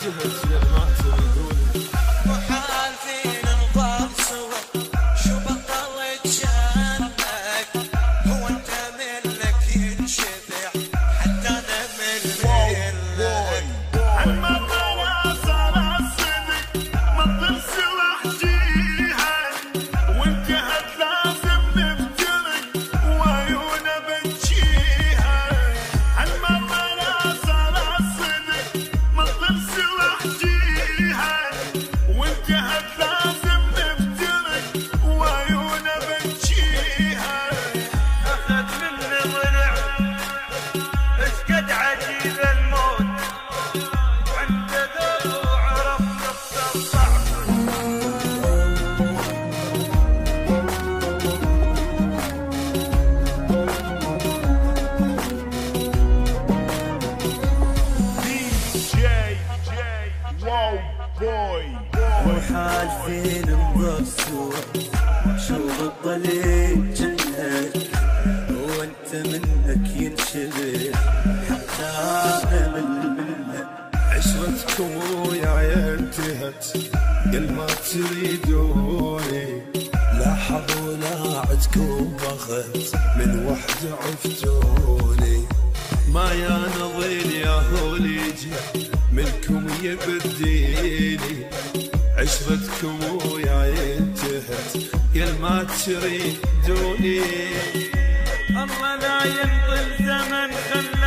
انتهت يا ما تريدوني. محال فينا نضل سوا، شو بطلت شانك؟ هو انت منك ينشبع حتى انا منك. عن مرة صار الصدق ما ترسل احجيها، وانتهت لازم نفترق وعيونا بتجيها. عن مرة صار الصدق ما ترسل احجيها، وانتهت لازم نفترق وعيونا بتجيها. أخذ مني ضلع اشقد عجيب الموت، وعند ذو عرف نقطة الضعف. واو بوي وحال فين نضل سوا، شو بطلت جنك؟ وانت منك ينشبه حتى انا منك. عشرتكم وياي انتهت قل ما تريدوني. لا حظ ولا عدكم بخت من وحدة عفتوني. ما يا نظيل يا هوليجي منكم يبديني. عشرتكم وياي انتهت قل ما تريدوني. الله لا ينطل زمن خلى